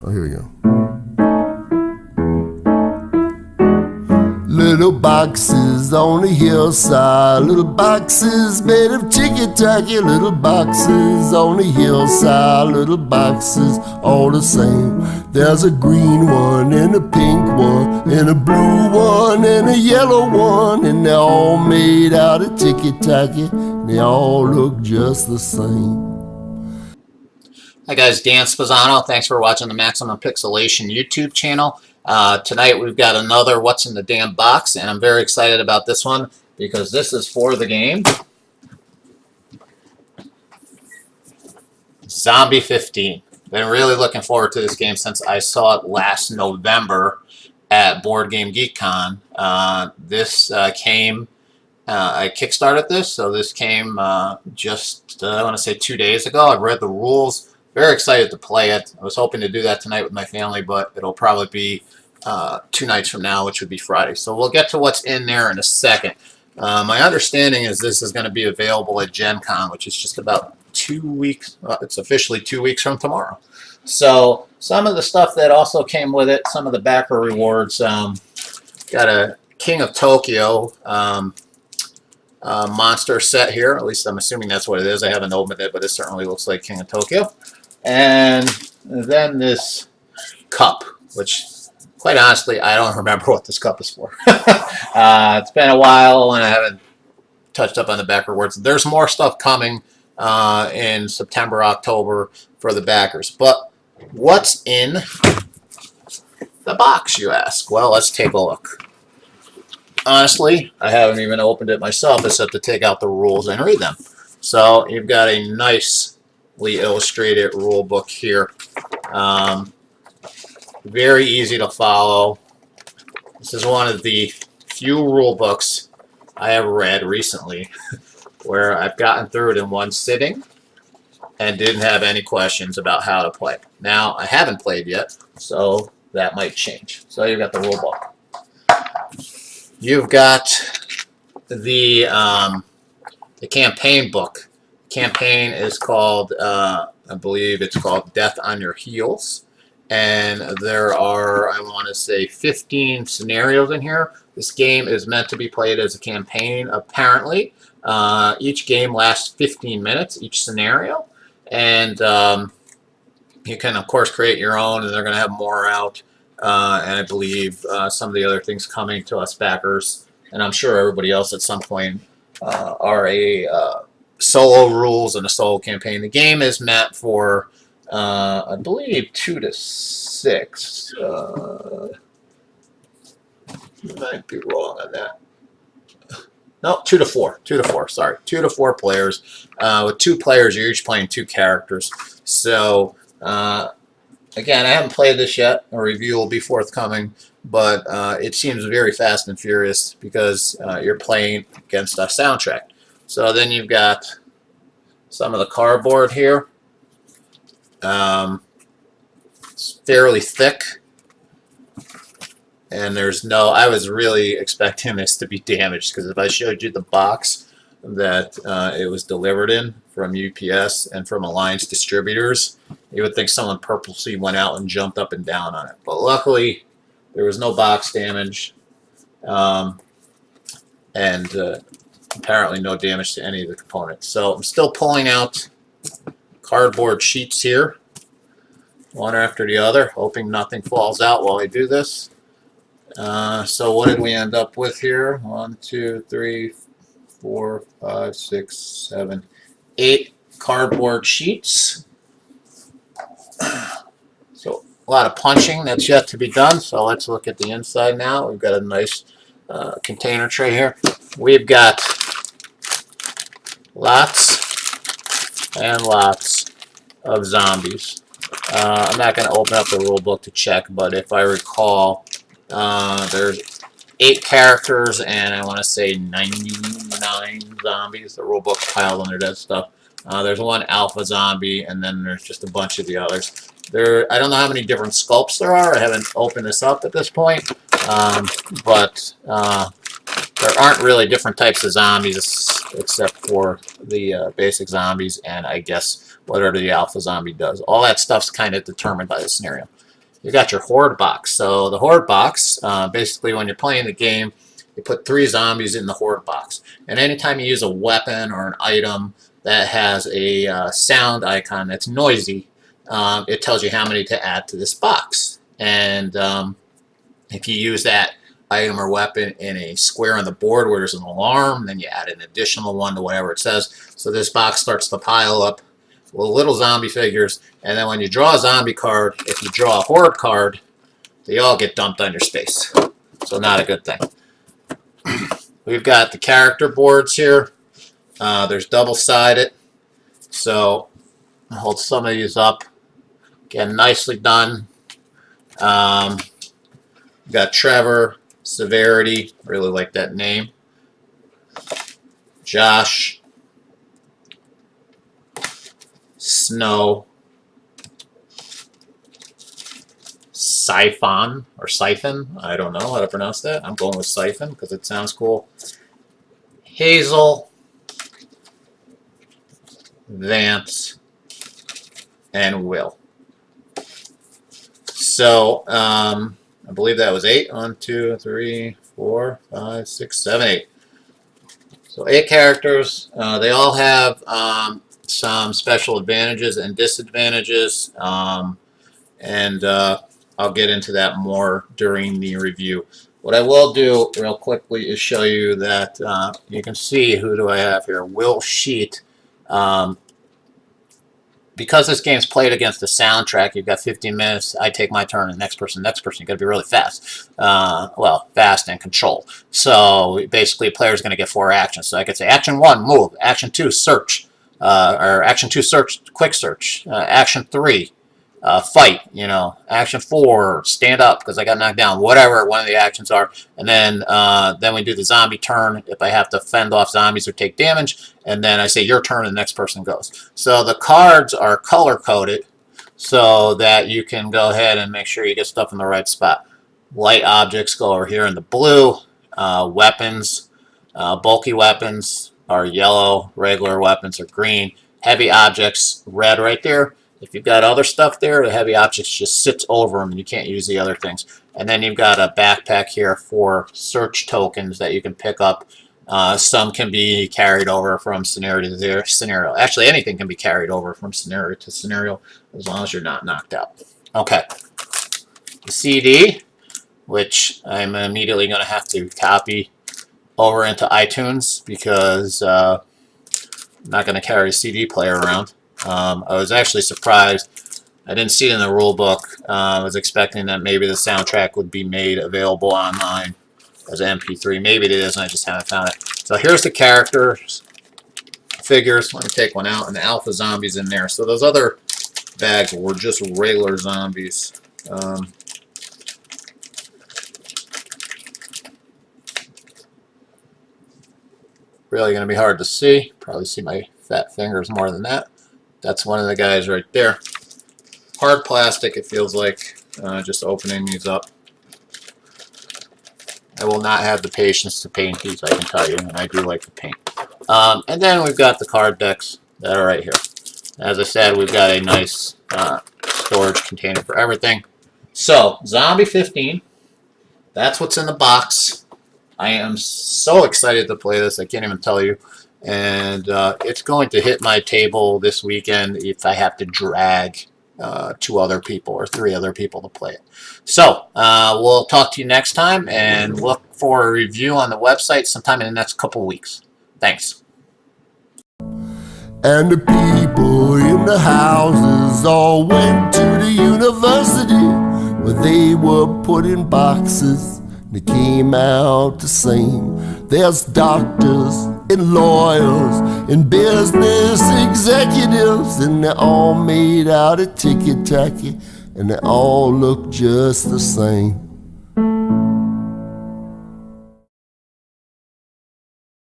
Oh, here we go. Little boxes on the hillside, little boxes made of ticky-tacky, little boxes on the hillside, little boxes all the same. There's a green one and a pink one and a blue one and a yellow one, and they're all made out of ticky-tacky. They all look just the same. Hi guys, Dan Spazzano. Thanks for watching the Maximum Pixelation YouTube channel. Tonight we've got another What's in the Damn Box, and I'm very excited about this one because this is for the game Zombie 15. Been really looking forward to this game since I saw it last November at Board Game Geek Con. This came, I kickstarted this, so this came just, I want to say 2 days ago. I've read the rules. Very excited to play it. I was hoping to do that tonight with my family, but it'll probably be 2 nights from now, which would be Friday. So we'll get to what's in there in a second. My understanding is this is going to be available at Gen Con, which is just about 2 weeks. It's officially 2 weeks from tomorrow. So some of the stuff that also came with it, some of the backer rewards, got a King of Tokyo monster set here. At least I'm assuming that's what it is. I haven't opened it, but it certainly looks like King of Tokyo. And then this cup, which quite honestly, I don't remember what this cup is for. It's been a while and I haven't touched up on the backer rewards. There's more stuff coming in September, October for the backers. But what's in the box, you ask? Well, let's take a look. Honestly, I haven't even opened it myself except to take out the rules and read them. So you've got a nicely illustrated rule book here. Very easy to follow. This is one of the few rule books I have read recently where I've gotten through it in one sitting and didn't have any questions about how to play. Now, I haven't played yet, so that might change. So you've got the rule book. You've got the campaign book. Campaign is called, I believe it's called Death on Your Heels. And there are, I want to say, 15 scenarios in here. This game is meant to be played as a campaign, apparently. Each game lasts 15 minutes, each scenario. And you can, of course, create your own, and they're going to have more out. And I believe some of the other things coming to us backers, and I'm sure everybody else at some point, are a solo rules and a solo campaign. The game is meant for, I believe, 2 to 6. Might be wrong on that. No, 2 to 4. 2 to 4. Sorry, 2 to 4 players. With 2 players, you're each playing 2 characters. So. Again, I haven't played this yet. A review will be forthcoming, but it seems very fast and furious because you're playing against a soundtrack. So then you've got some of the cardboard here. It's fairly thick, and there's no. I was really expecting this to be damaged because if I showed you the box that it was delivered in from UPS and from Alliance Distributors, you would think someone purposely went out and jumped up and down on it. But luckily, there was no box damage, and apparently no damage to any of the components. So I'm still pulling out cardboard sheets here, one after the other, hoping nothing falls out while I do this. So what did we end up with here? 1, 2, 3, 4, 5, 6, 7, 8 cardboard sheets. So a lot of punching that's yet to be done. So let's look at the inside now. We've got a nice container tray here. We've got lots and lots of zombies. I'm not going to open up the rule book to check, but if I recall, there's 8 characters and I want to say 99 zombies. The rule book's piled under that stuff. There's one alpha zombie, and then there's just a bunch of the others. I don't know how many different sculpts there are. I haven't opened this up at this point, but there aren't really different types of zombies except for the basic zombies, and I guess whatever the alpha zombie does. All that stuff's kind of determined by the scenario. you got your horde box. So the horde box, basically when you're playing the game, you put 3 zombies in the horde box. And anytime you use a weapon or an item that has a sound icon that's noisy, it tells you how many to add to this box. And if you use that item or weapon in a square on the board where there's an alarm, then you add an additional one to whatever it says. So this box starts to pile up with little zombie figures, and then when you draw a zombie card, if you draw a horde card, they all get dumped on your space. So not a good thing. We've got the character boards here. There's double-sided. So I'll hold some of these up. Again, nicely done. We've got Trevor, Severity, really like that name. Josh, Snow, Siphon, or Siphon, I don't know how to pronounce that. I'm going with Siphon because it sounds cool. Hazel, Vance, and Will. So, I believe that was 8. 1, 2, 3, 4, 5, 6, 7, 8. So 8 characters. They all have some special advantages and disadvantages, and I'll get into that more during the review. What I will do real quickly is show you that you can see who do I have here. Will Sheet. Because this game's played against the soundtrack, you've got 15 minutes. I take my turn, and next person. You got to be really fast. Well, fast and control. So basically, a player's going to get 4 actions. So I could say action 1, move. Action 2, search. Or action 2, search, quick search. Action 3, fight. You know, action 4, stand up because I got knocked down. Whatever one of the actions are, and then we do the zombie turn. If I have to fend off zombies or take damage. And then I say your turn and the next person goes. So the cards are color-coded so that you can go ahead and make sure you get stuff in the right spot. Light objects go over here in the blue. Weapons, bulky weapons are yellow. Regular weapons are green. Heavy objects, red right there. If you've got other stuff there, the heavy objects just sits over them and you can't use the other things. And then you've got a backpack here for search tokens that you can pick up. Some can be carried over from scenario to scenario. Actually, anything can be carried over from scenario to scenario as long as you're not knocked out. Okay. The CD, which I'm immediately going to have to copy over into iTunes because I'm not going to carry a CD player around. I was actually surprised. I didn't see it in the rule book. I was expecting that maybe the soundtrack would be made available online as an MP3. Maybe it is, and I just haven't found it. So here's the characters, figures. Let me take one out, and the alpha zombies in there. So those other bags were just regular zombies. Really going to be hard to see. Probably see my fat fingers more than that. That's one of the guys right there. Hard plastic, it feels like, just opening these up. I will not have the patience to paint these, I can tell you, and I do like to paint. And then we've got the card decks that are right here. As I said, we've got a nice storage container for everything. So, Zombie 15, that's what's in the box. I am so excited to play this, I can't even tell you. And it's going to hit my table this weekend if I have to drag 2 other people or 3 other people to play it. So, we'll talk to you next time and look for a review on the website sometime in the next couple weeks. Thanks. And the people in the houses all went to the university where they were put in boxes. They came out the same. There's doctors and lawyers and business executives, and they're all made out of ticky-tacky, and they all look just the same.